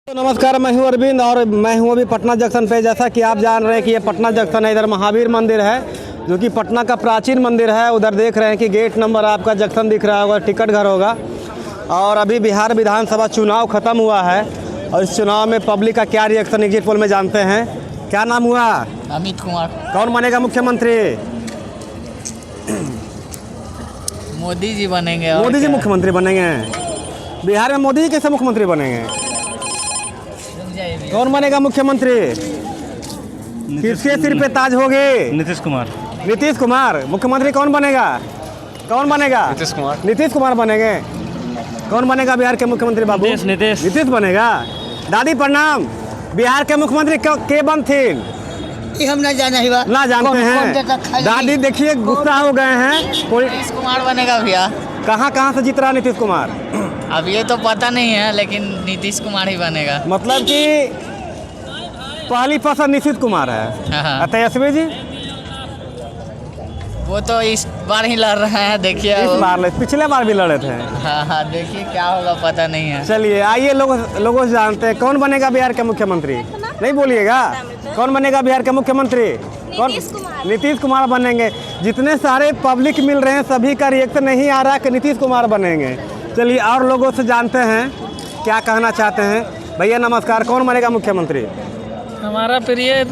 तो नमस्कार, मैं हूं अरविंद और मैं हूं अभी पटना जंक्शन पे। जैसा कि आप जान रहे हैं कि ये पटना जंक्शन है। इधर महावीर मंदिर है जो कि पटना का प्राचीन मंदिर है। उधर देख रहे हैं कि गेट नंबर आपका जंक्शन दिख रहा होगा, टिकट घर होगा। और अभी बिहार विधानसभा चुनाव ख़त्म हुआ है और इस चुनाव में पब्लिक का क्या रिएक्शन एग्जिट पोल में जानते हैं। क्या नाम हुआ? अमित कुमार। कौन बनेगा मुख्यमंत्री? मोदी जी बनेंगे। मोदी जी मुख्यमंत्री बनेंगे। बिहार में मोदी जी कैसे मुख्यमंत्री बनेंगे? कौन बनेगा मुख्यमंत्री? किसके सिर पे ताज होगी? नीतीश कुमार। नीतीश कुमार मुख्यमंत्री कौन बनेगा? कौन बनेगा? नीतीश कुमार। नीतीश कुमार बनेंगे। कौन बनेगा बिहार के मुख्यमंत्री बाबू? नीतीश बनेगा। दादी प्रणाम। बिहार के मुख्यमंत्री के बनथिन? हम ना जाना ही ना जानते हैं। दादी देखिए गुस्सा हो गए हैं। नीतीश कुमार बनेगा भैया। कहाँ से जीत रहा नीतीश कुमार? अब ये तो पता नहीं है, लेकिन नीतीश कुमार ही बनेगा। मतलब कि पहली पसंद नीतीश कुमार है। हाँ। तेजस्वी जी वो तो इस बार ही लड़ रहे हैं, देखिए। इस बार पिछले बार भी लड़े थे। हाँ, देखिए क्या होगा पता नहीं है। चलिए आइए लोगों से जानते हैं कौन बनेगा बिहार के मुख्यमंत्री। नहीं बोलिएगा। कौन बनेगा बिहार के मुख्यमंत्री? कौन? नीतीश कुमार बनेंगे। जितने सारे पब्लिक मिल रहे हैं सभी का रिएक्शन नहीं आ रहा कि नीतीश कुमार बनेंगे। चलिए और लोगों से जानते हैं क्या कहना चाहते हैं। भैया नमस्कार, कौन बनेगा मुख्यमंत्री? हमारा प्रिय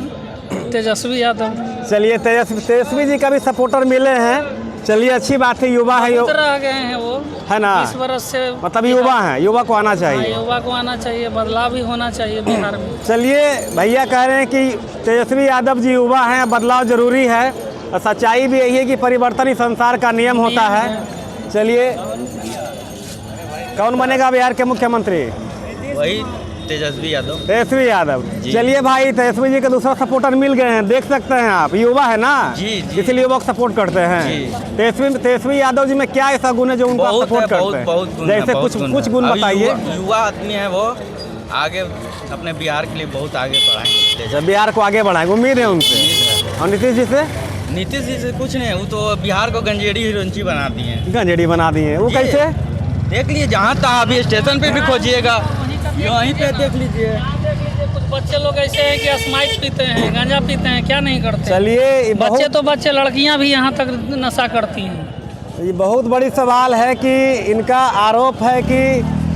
तेजस्वी यादव। चलिए तेजस्वी जी का भी सपोर्टर मिले हैं। चलिए अच्छी बात है। युवा है, रह गए हैं वो, है ना? 20 वर्ष से मतलब युवा है, युवा को आना चाहिए। युवा को आना चाहिए, बदलाव भी होना चाहिए बिहार में। चलिए भैया कह रहे हैं कि तेजस्वी यादव जी युवा हैं, बदलाव जरूरी है और सच्चाई भी यही है कि परिवर्तन ही संसार का नियम होता है। चलिए कौन बनेगा बिहार के मुख्यमंत्री? वही तेजस्वी यादव। तेजस्वी यादव। चलिए भाई तेजस्वी जी के दूसरा सपोर्टर मिल गए हैं, देख सकते हैं आप। युवा है ना, इसीलिए वो सपोर्ट करते हैं। तेजस्वी यादव जी में क्या ऐसा गुण है जो उनको सपोर्ट करते हैं? जैसे कुछ गुण बताइए। युवा आदमी है वो, आगे अपने बिहार के लिए बहुत आगे बढ़ाएंगे। बिहार को आगे बढ़ाएंगे, उम्मीद है उनसे। और नीतीश जी से? नीतीश जी से कुछ नहीं, वो तो बिहार को गंजेड़ी हिरोंची बना दी है। गंजेड़ी बना दी है। वो कैसे? देख लीजिए, जहाँ तहाँ अभी स्टेशन पे भी खोजिएगा, यहीं पे देख लीजिए। कुछ बच्चे लोग ऐसे हैं कि स्माइट पीते हैं, गांजा पीते हैं, क्या नहीं करते। चलिए बच्चे तो बच्चे, लड़कियां भी यहाँ तक नशा करती हैं। ये बहुत बड़ी सवाल है कि इनका आरोप है कि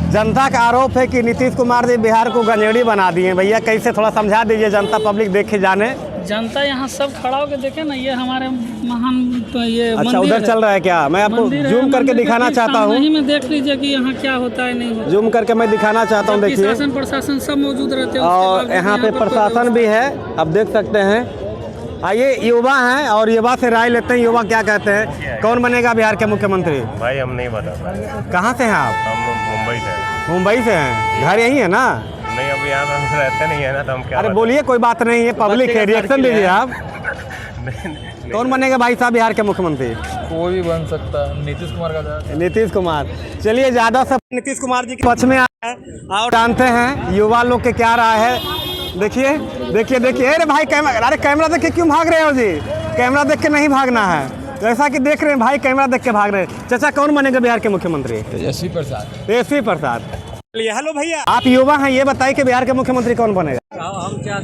जनता का आरोप है कि नीतीश कुमार जी बिहार को गंजेड़ी बना दिए। भैया कैसे, थोड़ा समझा दीजिए, जनता पब्लिक देखे जाने। जनता यहाँ सब खड़ा होकर देखे ना, ये हमारे महान ये अच्छा उधर चल रहा है क्या? मैं आपको जूम करके दिखाना चाहता हूँ। में देख लीजिए कि यहाँ क्या होता है, नहीं होता। जूम करके मैं दिखाना चाहता हूँ, देखिए। शासन प्रशासन सब मौजूद रहते हैं और यहाँ पे प्रशासन भी है, आप देख सकते हैं। आइए युवा हैं और युवा से राय लेते हैं। युवा क्या कहते हैं, कौन बनेगा बिहार के मुख्यमंत्री? भाई हम नहीं बता। कहाँ से हैं आप? हम मुंबई से। मुंबई से हैं, घर यही है ना? नहीं, अभी यहाँ हम रहते नहीं है ना, तो हम क्या। अरे बोलिए, कोई बात नहीं है, पब्लिक है, रिएक्शन दीजिए आप। कौन बनेगा भाई साहब बिहार के मुख्यमंत्री? कोई भी बन सकता है। नीतीश कुमार का। नीतीश कुमार। चलिए ज़्यादा सब नीतीश कुमार जी के पक्ष में आए हैं और जानते हैं युवा लोग के क्या राय है। देखिए देखिए देखिए। अरे भाई कैमरा, अरे कैमरा देख के क्यों भाग रहे हो जी? कैमरा देख के नहीं भागना है। जैसा कि देख रहे हैं भाई, कैमरा देख के भाग रहे हैं। चाचा कौन बनेगा बिहार के मुख्यमंत्री? तेजस्वी प्रसाद। तेजस्वी प्रसाद। हेलो भैया, आप युवा हैं, ये बताइए कि बिहार के मुख्यमंत्री कौन बनेगा? हम क्या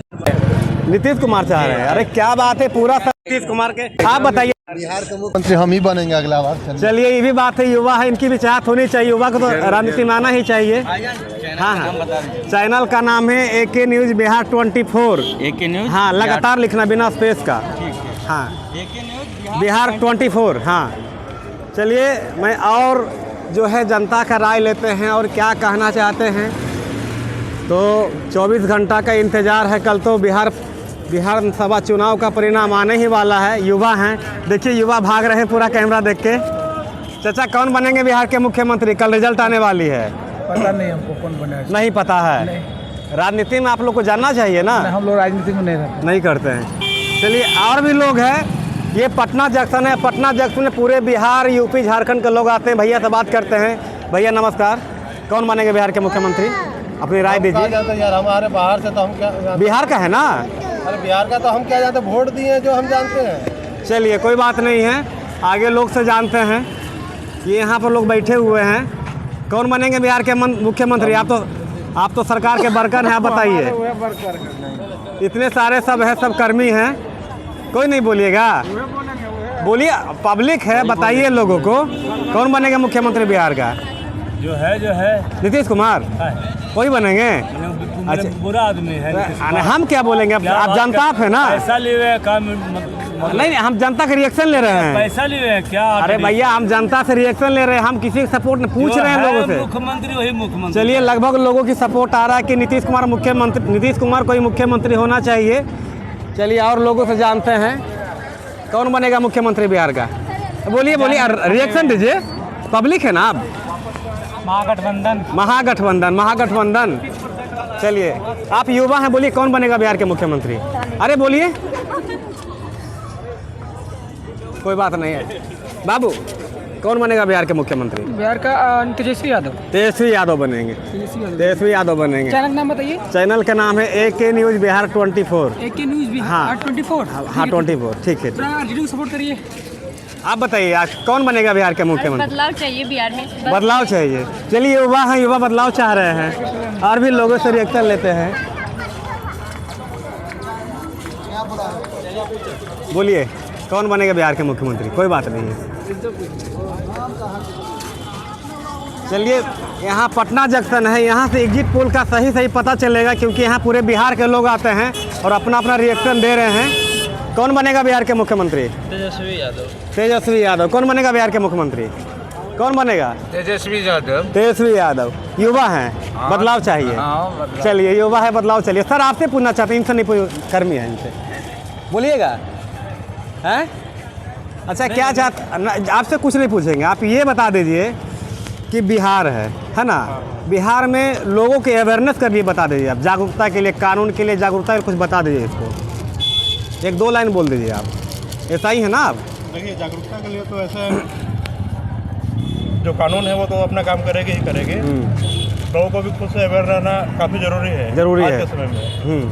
नीतीश कुमार चाह रहे हैं। अरे क्या बात है, पूरा सब नीतीश कुमार के। आप बताइए। बिहार के मुख्यमंत्री हम ही बनेंगे अगला बार। चलिए ये भी बात है, युवा है, इनकी भी चाहत होनी चाहिए। युवा को तो राजनीति में आना ही चाहिए। हाँ हाँ, चैनल का नाम है AK news Bihar 24। AK news. हाँ, लगातार लिखना बिना स्पेस का। हाँ, AK न्यूज बिहार 24। हाँ चलिए मैं और जो है जनता का राय लेते हैं और क्या कहना चाहते हैं। तो 24 घंटा का इंतज़ार है। कल तो बिहार सभा चुनाव का परिणाम आने ही वाला है। युवा हैं, देखिए युवा भाग रहे हैं पूरा कैमरा देख के। चाचा कौन बनेंगे बिहार के मुख्यमंत्री? कल रिजल्ट आने वाली है। पता नहीं हमको कौन बनेगा। नहीं पता है। राजनीति में आप लोग को जानना चाहिए ना। हम लोग राजनीति में नहीं करते हैं। चलिए और भी लोग हैं। ये पटना जंक्शन है। पटना जंक्शन में पूरे बिहार, यूपी, झारखंड के लोग आते हैं। भैया से बात करते हैं। भैया नमस्कार, कौन बनेंगे बिहार के मुख्यमंत्री? अपनी राय दीजिए। यार हमारे बाहर से तो हम क्या, बिहार का है ना? अरे बिहार का तो हम क्या जानते, वोट दिए जो हम जानते हैं। चलिए कोई बात नहीं है, आगे लोग से जानते हैं। ये यहाँ पर लोग बैठे हुए हैं। कौन बनेंगे बिहार के मुख्यमंत्री? आप तो आप तो सरकार के वर्कर हैं, आप बताइए। इतने सारे सब है, सब कर्मी हैं, कोई नहीं बोलिएगा? बोलिए, पब्लिक है, बताइए लोगों को कौन बनेगा मुख्यमंत्री बिहार का? जो है नीतीश कुमार वही बनेंगे? अच्छा, बुरा आदमी है। हम क्या बोलेंगे? आप जनता आप है ना? पैसा लिए हुए काम नहीं, हम जनता का रिएक्शन ले रहे हैं। पैसा लिए हुए क्या? अरे भैया, हम जनता से रिएक्शन ले रहे हैं, हम किसी का सपोर्ट नहीं पूछ रहे हैं लोगों से। मुख्यमंत्री वही मुख्यमंत्री। चलिए, लगभग लोगों की सपोर्ट आ रहा है कि नीतीश कुमार कोई मुख्यमंत्री होना चाहिए। चलिए, और लोगों से जानते हैं कौन बनेगा मुख्यमंत्री बिहार का। बोलिए, रिएक्शन दीजिए, पब्लिक है ना आप? महागठबंधन। चलिए, आप युवा हैं, बोलिए कौन बनेगा बिहार के मुख्यमंत्री? अरे बोलिए, कोई बात नहीं है। बाबू, कौन बनेगा बिहार के मुख्यमंत्री? बिहार का तेजस्वी यादव बनेंगे। तेजस्वी यादव बनेंगे। चैनल नाम बताइए। चैनल का नाम है AK news Bihar 24। AK news Bihar 24। हाँ 24, ठीक है। को सपोर्ट करिए। आप बताइए, आज कौन बनेगा बिहार के मुख्यमंत्री? बदलाव चाहिए बिहार में, बदलाव चाहिए। चलिए, युवा हैं, युवा बदलाव चाह रहे हैं, और भी लोगों से रिएक्शन लेते हैं। बोलिए, कौन बनेगा बिहार के मुख्यमंत्री? कोई बात नहीं है। चलिए, यहाँ पटना जंक्शन है, यहाँ से एग्जिट पोल का सही पता चलेगा, क्योंकि यहाँ पूरे बिहार के लोग आते हैं और अपना रिएक्शन दे रहे हैं। कौन बनेगा बिहार के मुख्यमंत्री? तेजस्वी यादव। कौन बनेगा बिहार के मुख्यमंत्री? कौन बनेगा? तेजस्वी यादव। युवा हैं, बदलाव चाहिए। चलिए, युवा है, बदलाव चाहिए। सर, आपसे पूछना चाहते हैं, इनसे नहीं, कर्मी है, इनसे बोलिएगा। हैं? अच्छा, क्या चाहते? आपसे कुछ नहीं पूछेंगे, आप ये बता दीजिए कि बिहार है ना? बिहार में लोगों के अवेयरनेस का लिए बता दीजिए आप, जागरूकता के लिए, कानून के लिए जागरूकता, कुछ बता दीजिए इसको। 1-2 लाइन बोल दीजिए आप। ऐसा ही है ना आप? देखिए, जागरूकता के लिए तो ऐसा जो कानून है वो तो अपना काम करेंगे ही करेंगे। लोगों को भी खुद से अवेयर रहना काफ़ी ज़रूरी है आज के समय में।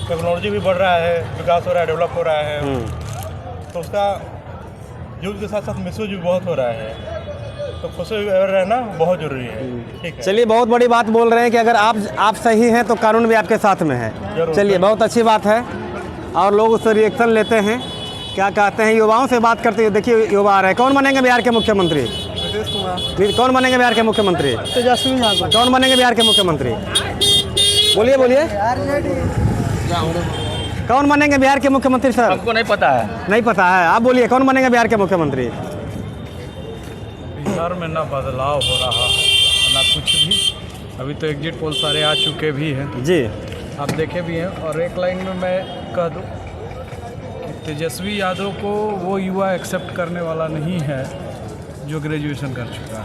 टेक्नोलॉजी भी बढ़ रहा है, विकास हो रहा है, डेवलप हो रहा है, तो उसका यूज के साथ साथ मिसयूज भी बहुत हो रहा है, तो खुद से अवेयर रहना बहुत ज़रूरी है। ठीक है, चलिए, बहुत बड़ी बात बोल रहे हैं कि अगर आप सही हैं तो कानून भी आपके साथ में है। चलिए, बहुत अच्छी बात है, और लोग उससे रिएक्शन लेते हैं। क्या कहते हैं, युवाओं से बात करते हैं। देखिए, युवा आ रहे हैं। कौन बनेंगे बिहार के मुख्यमंत्री? नीतीश कुमार। कौन बनेंगे बिहार के मुख्यमंत्री? तेजस्वी यादव। कौन बनेंगे बिहार के मुख्यमंत्री? बोलिए, कौन बनेंगे बिहार के मुख्यमंत्री? सर, हमको नहीं पता है। नहीं पता है? आप बोलिए, कौन बनेंगे बिहार के मुख्यमंत्री? बिहार में ना बदलाव हो रहा है ना कुछ भी। अभी तो एग्जिट पोल सारे आ चुके भी हैं जी, आप देखे भी हैं। और एक लाइन में मैं कह दूं कि तेजस्वी यादव को वो युवा एक्सेप्ट करने वाला नहीं है जो ग्रेजुएशन कर चुका है।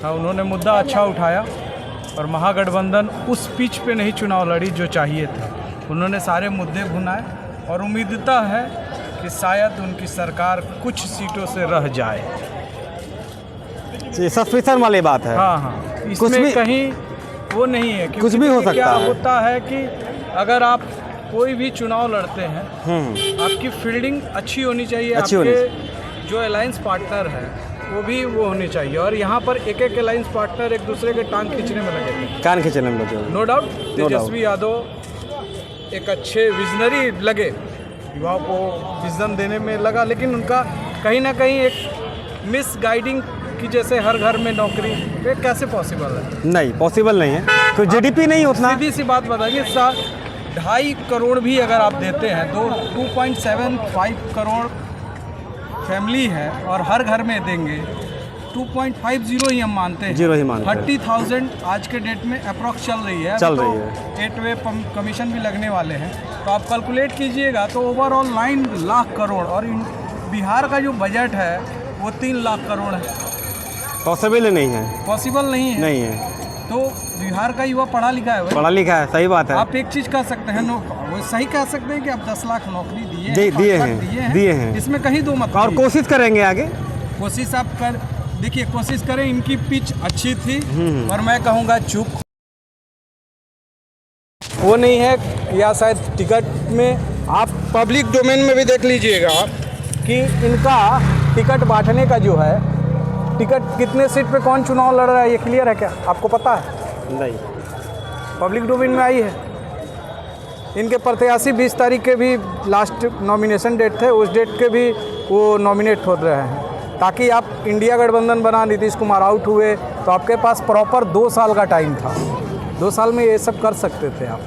हाँ, उन्होंने मुद्दा अच्छा उठाया, और महागठबंधन उस पिच पे नहीं चुनाव लड़ी जो चाहिए था। उन्होंने सारे मुद्दे भुनाए, और उम्मीदता है कि शायद उनकी सरकार कुछ सीटों से रह जाए। सस्पेंशन वाली बात है। हाँ, इसमें कहीं वो नहीं है, कुछ भी हो सकता क्या है। होता है कि अगर आप कोई भी चुनाव लड़ते हैं, आपकी फील्डिंग अच्छी होनी चाहिए, आपके जो अलायंस पार्टनर है वो भी वो होने चाहिए। और यहाँ पर एक अलायंस पार्टनर एक दूसरे के टांग खींचने में लगे थे, कान खींचने में लगे। नो डाउट तेजस्वी यादव एक अच्छे विजनरी लगे, युवाओं को विजन देने में लगा, लेकिन उनका कहीं ना कहीं एक मिस गाइडिंग कि जैसे हर घर में नौकरी, ये कैसे पॉसिबल है? नहीं, पॉसिबल नहीं है, तो GDP नहीं उतना। सीधी सी बात बताइए, 2.5 करोड़ भी अगर आप देते हैं तो 2.75 करोड़ फैमिली है, और हर घर में देंगे 2.50 ही हम मानते हैं, 0 ही मानते हैं। 30,000 आज के डेट में अप्रॉक्स चल रही है। 8 वे कमीशन भी लगने वाले हैं, तो आप कैलकुलेट कीजिएगा तो ओवरऑल 9 लाख करोड़, और बिहार का जो बजट है वो 3 लाख करोड़ है। पॉसिबल नहीं है, पॉसिबल नहीं है। तो बिहार का युवा पढ़ा लिखा है भाई, पढ़ा लिखा है, सही बात है। आप एक चीज़ कह सकते हैं, वो सही कह सकते हैं कि आप 10 लाख नौकरी दिए हैं, इसमें कहीं दो मत। और कोशिश करेंगे आगे, कोशिश आप देखिए, कोशिश करें। इनकी पिच अच्छी थी, और मैं कहूँगा चूक वो नहीं है, या शायद टिकट में आप पब्लिक डोमेन में भी देख लीजिएगा कि इनका टिकट बांटने का जो है, टिकट कितने सीट पे कौन चुनाव लड़ रहा है, ये क्लियर है क्या? आपको पता है? नहीं। पब्लिक डोमेन में आई है। इनके प्रत्याशी 20 तारीख के भी लास्ट नॉमिनेशन डेट थे, उस डेट के भी वो नॉमिनेट हो रहे हैं, ताकि आप इंडिया गठबंधन बना, नीतीश कुमार आउट हुए तो आपके पास प्रॉपर 2 साल का टाइम था। 2 साल में ये सब कर सकते थे आप,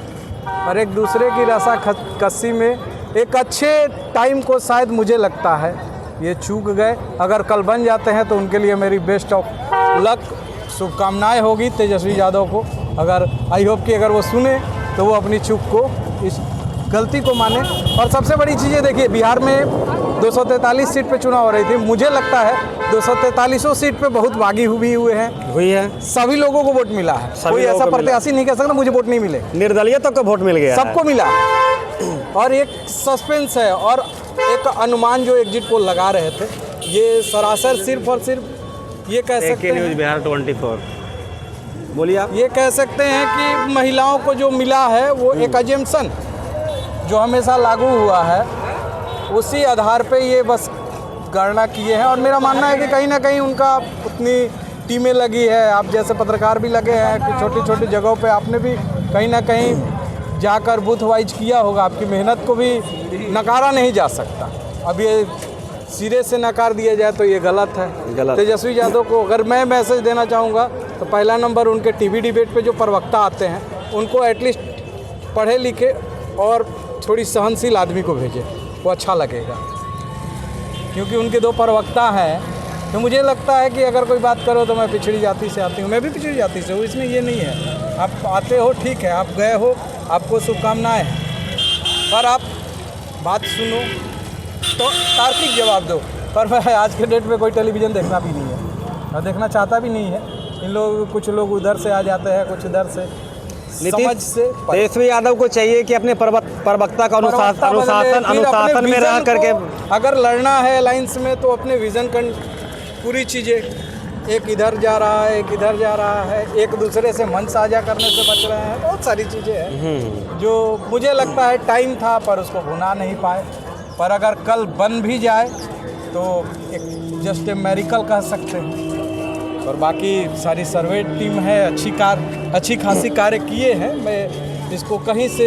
और एक दूसरे की रसा कस्सी में एक अच्छे टाइम को शायद मुझे लगता है ये चूक गए। अगर कल बन जाते हैं तो उनके लिए मेरी बेस्ट ऑफ लक, शुभकामनाएं होगी तेजस्वी यादव को। अगर आई होप कि अगर वो सुने तो वो अपनी चूक को, इस गलती को माने। और सबसे बड़ी चीज़ ये देखिए, बिहार में 243 सीट पे चुनाव हो रही थी, मुझे लगता है 243 सीट पे बहुत बागी हुई है। सभी लोगों को वोट मिला है, कोई ऐसा प्रत्याशी नहीं कह सकता मुझे वोट नहीं मिले। निर्दलीय तक को वोट मिल गया, सबको मिला। और एक सस्पेंस है और एक अनुमान जो एग्जिट पोल लगा रहे थे, ये सरासर सिर्फ और सिर्फ ये कह सकते हैं, न्यूज़ बिहार 24 बोलिए आप। ये कह सकते हैं कि महिलाओं को जो मिला है वो एक अजम्पशन जो हमेशा लागू हुआ है, उसी आधार पे ये बस गणना किए हैं। और मेरा मानना है कि कहीं ना कहीं उनका उतनी टीमें लगी है, आप जैसे पत्रकार भी लगे हैं कि छोटी छोटी जगहों पे आपने भी कहीं ना कहीं जाकर बूथ वाइज किया होगा, आपकी मेहनत को भी नकारा नहीं जा सकता। अब ये सिरे से नकार दिया जाए तो ये गलत है। तेजस्वी यादव को अगर मैं मैसेज देना चाहूँगा तो पहला नंबर उनके टीवी डिबेट पे जो प्रवक्ता आते हैं उनको एटलीस्ट पढ़े लिखे और थोड़ी सहनशील आदमी को भेजें, वो अच्छा लगेगा। क्योंकि उनके 2 प्रवक्ता हैं, तो मुझे लगता है कि अगर कोई बात करो तो मैं पिछड़ी जाति से आती हूँ, मैं भी पिछड़ी जाति से हूँ, इसमें ये नहीं है। आप आते हो ठीक है, आप गए हो, आपको शुभकामनाएँ हैं, पर आप बात सुनो तो तार्किक जवाब दो। पर मैं आज के डेट में कोई टेलीविज़न देखना भी नहीं है और देखना चाहता भी नहीं है। इन लोग, कुछ लोग उधर से आ जाते हैं, कुछ इधर से, समझ से। तेजस्वी यादव को चाहिए कि अपने प्रवक्ता का अनुशासन में रह करके, अगर लड़ना है अलायंस में तो अपने विज़न का पूरी चीज़ें, एक इधर जा रहा है, एक इधर जा रहा है, एक दूसरे से मन साझा करने से बच रहे हैं, बहुत सारी चीज़ें हैं जो मुझे लगता है टाइम था पर उसको भुना नहीं पाए। पर अगर कल बन भी जाए तो एक जस्ट ए मेरिकल कह सकते हैं। और बाकी सारी सर्वे टीम है, अच्छी खासी कार्य किए हैं, मैं इसको कहीं से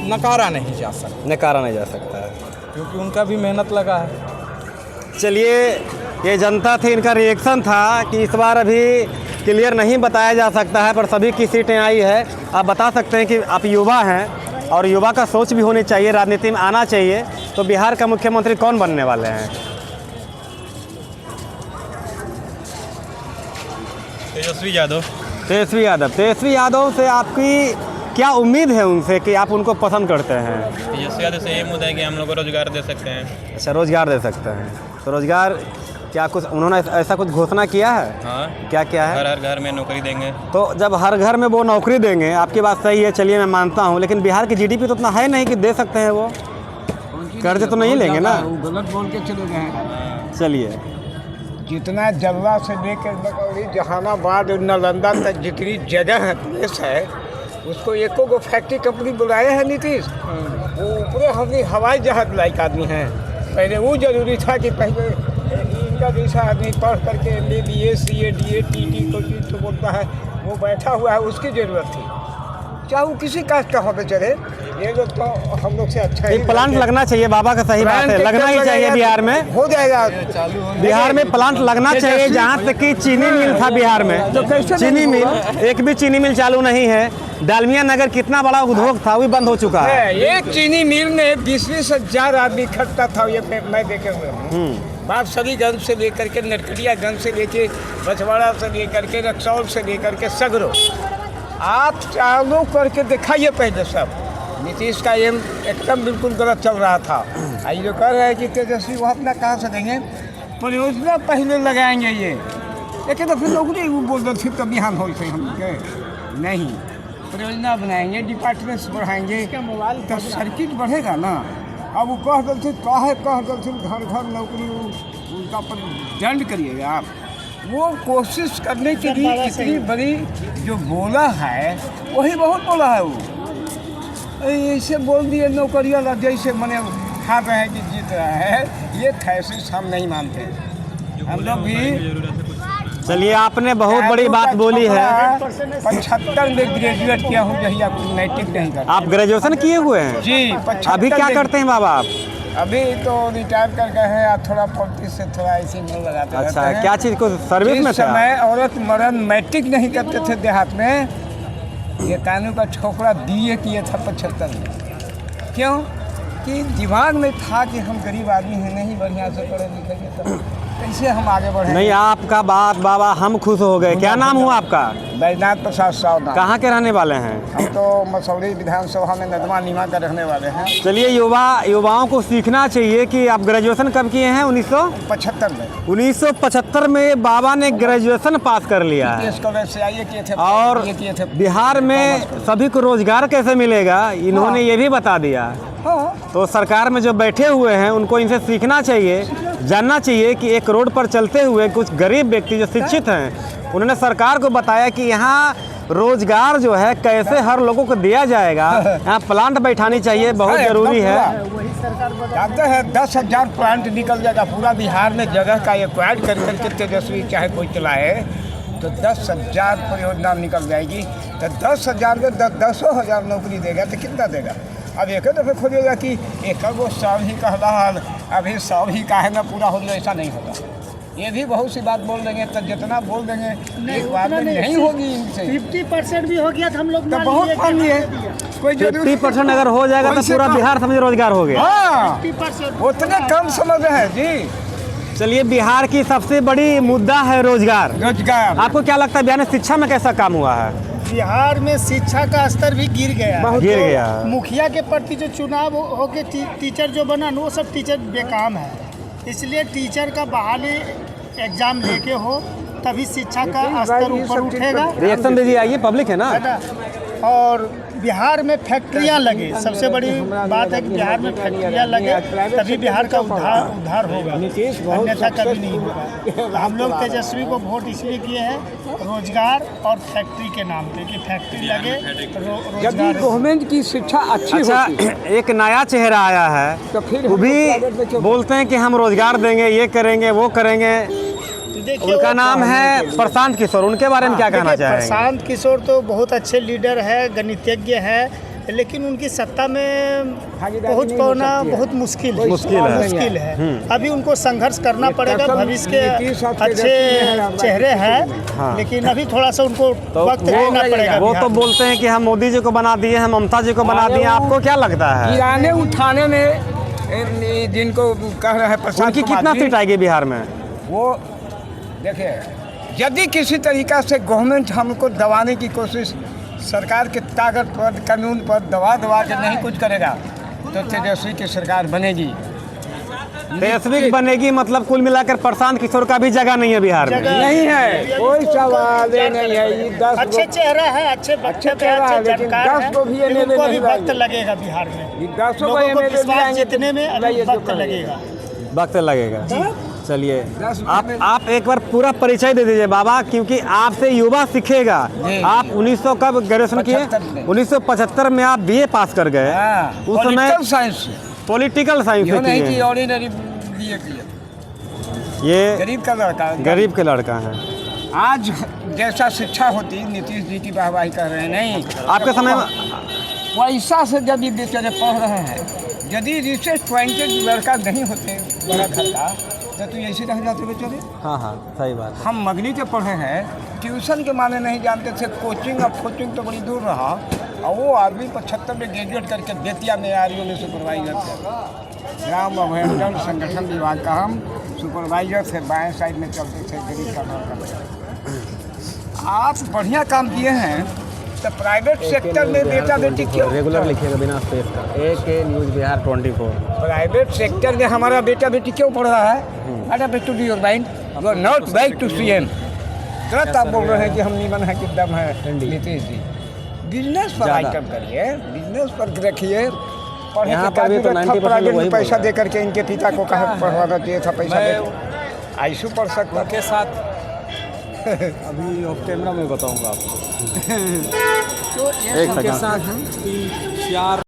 नकारा नहीं जा सकता है, क्योंकि उनका भी मेहनत लगा है। चलिए, ये जनता थी, इनका रिएक्शन था कि इस बार अभी क्लियर नहीं बताया जा सकता है, पर सभी की सीटें आई है। आप बता सकते हैं कि आप युवा हैं और युवा का सोच भी होनी चाहिए, राजनीति में आना चाहिए। तो बिहार का मुख्यमंत्री कौन बनने वाले हैं? तेजस्वी यादव। तेजस्वी यादव से आपकी क्या उम्मीद है उनसे कि आप उनको पसंद करते हैं? तेजस्वी यादव से ये मुद्दा है कि हम लोग को रोजगार दे सकते हैं। अच्छा, रोजगार दे सकते हैं। तो रोजगार क्या कुछ उन्होंने ऐसा कुछ घोषणा किया है? हाँ। क्या है? हर घर में नौकरी देंगे। तो जब हर घर में वो नौकरी देंगे, आपकी बात सही है, चलिए मैं मानता हूँ, लेकिन बिहार की जीडीपी तो उतना है नहीं कि दे सकते हैं। वो कर्ज तो नहीं लेंगे ना? गलत बोल के चले गए। चलिए, जितना जल्ला से लेकर लखनऊ, जहानाबाद और नालंदा तक जितनी जगह है, प्लेस है, उसको एको को फैक्ट्री कंपनी बुलाए हैं नीतीश। वो ऊपरे हमने हवाई जहाज लायक आदमी हैं। पहले वो जरूरी था कि पहले इनका जैसा आदमी पढ़ करके MBBS CA DA TT को तो बोलता है, वो बैठा हुआ है, उसकी ज़रूरत थी। चाहे वो किसी कास्ट का हो चले, ये लोग तो हम लोग से अच्छा ही। प्लांट लगना चाहिए, बाबा का सही बात है, लगना ही चाहिए। बिहार में हो जाएगा, बिहार में प्लांट लगना चाहिए। जहाँ तक कि चीनी मिल था बिहार में, चीनी मिल, एक भी चीनी मिल चालू नहीं है। डालमिया नगर कितना बड़ा उद्योग था, वो भी बंद हो चुका है। एक चीनी मिल में 20-20 हजार आदमी खटता था, ये मैं देखे हुए हूँ। बापसलीगंज से लेकर के नरकटियागंज से लेके बछवाड़ा से लेकर के रक्सौल से लेकर के सगरो, आप चालू करके दिखाइए पहले सब। नीतीश का एम एकदम बिल्कुल गलत चल रहा था। ये जो कह रहे हैं कि तेजस्वी वो अपना कहाँ से देंगे, परियोजना पहले लगाएंगे ये, लेकिन तो फिर नौकरी वो बोल दो फिर तो बिहान हो से हम के नहीं, परियोजना बनाएंगे, डिपार्टमेंट्स बढ़ाएंगे, तो सर्किट बढ़ेगा ना। अब वो कह दलथिन घर घर नौकरी, उनका पर दंड करिएगा आप। वो कोशिश करने के लिए इतनी बड़ी जो बोला है, वही बहुत बोला है। वो ऐसे बोल दिए नौकरियाँ लग, जैसे मैंने हार रहे हैं कि जीत रहा है। ये थैसिस हम नहीं मानते। हम लोग भी चलिए आपने बहुत बड़ी बात बोली है। 75 में ग्रेजुएट किया हूँ, यही आप मैट्रिक नहीं करते। आप ग्रेजुएशन किए हुए हैं? जी। अभी क्या करते हैं बाबा आप? अभी तो रिटायर कर गए हैं, थोड़ा पॉलिटिक्स से थोड़ा ऐसे में लगाते अच्छा, रहते हैं। क्या चीज़ को सर्विस में जिस समय औरत मर्द मैट्रिक नहीं करते थे देहात में, ये कानून का छोकरा BA किए था 75 में। क्यों? कि दिमाग में था कि हम गरीब आदमी हैं, नहीं बढ़िया से पढ़े लिखेंगे तो कैसे हम आगे बढ़ेंगे। नहीं, आपका बात बाबा हम खुश हो गए। क्या नाम हुआ आपका? बैजनाथ प्रसाद सावधान। कहाँ के रहने वाले हैं? हम तो मसौरी विधानसभा में नदमा नीमा का रहने वाले हैं। चलिए युवाओं को सीखना चाहिए कि आप ग्रेजुएशन कब किए हैं? 1975 में। 1975 में बाबा ने ग्रेजुएशन पास कर लिया है। कॉलेज से आइए किए थे और किए थे। बिहार में सभी को रोजगार कैसे मिलेगा, इन्होंने ये भी बता दिया। तो सरकार में जो बैठे हुए हैं उनको इनसे सीखना चाहिए, जानना चाहिए कि एक रोड पर चलते हुए कुछ गरीब व्यक्ति जो शिक्षित हैं, उन्होंने सरकार को बताया कि यहाँ रोजगार जो है कैसे हर लोगों को दिया जाएगा, यहाँ प्लांट बैठानी चाहिए, बहुत ज़रूरी है। जानते हैं 10,000 प्लांट निकल जाएगा पूरा बिहार में, जगह का एक्वायर कर करके तेजस्वी चाहे कोई चलाए तो 10,000 परियोजना निकल जाएगी। तो 10,000 में 10,000 नौकरी देगा तो कितना देगा? अब एक दफ़े खोजिएगा कि एक वो सब ही कह रहा अभी सब ही का है ना पूरा हो गया, ऐसा नहीं होगा। ये भी बहुत सी बात बोल देंगे तो जितना बोल देंगे एक बात नहीं होगी। इनसे 50% भी हो गया तो हम लोग तो बहुत कम है। कोई 50% अगर हो जाएगा तो पूरा बिहार समझ रोजगार हो गया। हाँ, उतने कम समझ रहे हैं जी। चलिए, बिहार की सबसे बड़ी मुद्दा है रोजगार। रोजगार आपको क्या लगता है बिहार में शिक्षा में कैसा काम हुआ है? बिहार में शिक्षा का स्तर भी गिर गया, गिर गया। मुखिया के प्रति जो चुनाव हो के टीचर जो बना वो सब टीचर बेकाम है। इसलिए टीचर का बहाली एग्जाम लेके हो तभी शिक्षा का स्तर ऊपर उठेगा। रिएक्शन दीजिए, आइए, पब्लिक है ना। और बिहार में फैक्ट्रियां लगे, सबसे बड़ी बात है कि बिहार में फैक्ट्रियां लगे तभी बिहार का उद्धार होगा, अन्यथा कभी नहीं होगा। हम लोग तेजस्वी को वोट इसलिए किए हैं रोजगार और फैक्ट्री के नाम पे कि फैक्ट्री लगे जब गवर्नमेंट की शिक्षा अच्छी होती है। एक नया चेहरा आया है तो फिर वो भी बोलते हैं कि हम रोजगार देंगे, ये करेंगे, वो करेंगे। उनका नाम है प्रशांत किशोर। उनके बारे में क्या कहना चाहेंगे? प्रशांत किशोर तो बहुत अच्छे लीडर है, गणितज्ञ है, लेकिन उनकी सत्ता में पहुंच पाना बहुत मुश्किल है। अभी उनको संघर्ष करना पड़ेगा। भविष्य के अच्छे चेहरे हैं, लेकिन अभी थोड़ा सा उनको वक्त देना पड़ेगा। वो तो बोलते हैं कि हम मोदी जी को बना दिए, हम ममता जी को बना दिए। आपको क्या लगता है? गिराने उठाने में जिनको कह रहे हैं प्रशांत, उनकी कितना सीट आएगी बिहार में? वो देखिए, यदि किसी तरीक़ा से गवर्नमेंट हमको दबाने की कोशिश सरकार के ताकत पर, कानून पर दबा के नहीं कुछ करेगा तो तेजस्वी की सरकार बनेगी। तेजस्वी बनेगी मतलब कुल मिलाकर प्रशांत किशोर का भी जगह नहीं है बिहार में। नहीं है, कोई सवाल नहीं है। ये 10 अच्छे चेहरा है, अच्छे चेहरा है, लेकिन 10 को भी उनको अभी वक्त लगेगा बिहार में। 10 लोगों को विश्वास जीतने में अभी वक्त लगेगा। वक्त लगेगा। चलिए, आप एक बार पूरा परिचय दे दीजिए बाबा, क्योंकि आपसे युवा सीखेगा। आप 1900 कब ग्रेजुएशन किए? 1975 में आप BA पास कर गए। उस समय पॉलिटिकल साइंस ये गरीब के लड़का है। आज जैसा शिक्षा होती, नीतीश जी की वाहवाही कर रहे हैं। नहीं, आपके समय में पैसा से जब ये बेचारे पढ़ रहे हैं, यदि रिसर्च पॉइंटेड लड़का नहीं होते बड़ा घर का तो ऐसे रह जाते बेचारे। हाँ, सही बात। हम मगनी के पढ़े हैं, ट्यूशन के माने नहीं जानते थे, कोचिंग और कोचिंग तो बड़ी दूर रहा। और वो आदमी 75 में ग्रेजुएट करके बेतिया में आरियों में सुपरवाइजर थे। ग्राम अभ्यंजन संगठन विभाग का हम सुपरवाइजर थे, बाएँ साइड में चलते थे, गरीब का लड़का। आप बढ़िया काम किए हैं। तो प्राइवेट सेक्टर में बेटा बेटी क्यों? रेगुलर लिखिएगा बिना स्पेस का। AK news Bihar 24। Private sector में हमारा बेटा बेटी क्यों पढ़ रहा है? अरे बेटू डी your mind, not back to CM। तुरंत आप बोल रहे हैं कि हम निमन है कि दम है नीतीश जी। बिजनेस पर आइटम करिए, बिजनेस पर रखिए। पढ़े के प्राइवेट में पैसा दे करके इनके पिता को कहा पढ़वाना चाहिए था, पैसा दे आईसू पढ़ सकता के साथ। अभी ऑफ कैमरा में बताऊंगा आपको। तो एक सेकंड।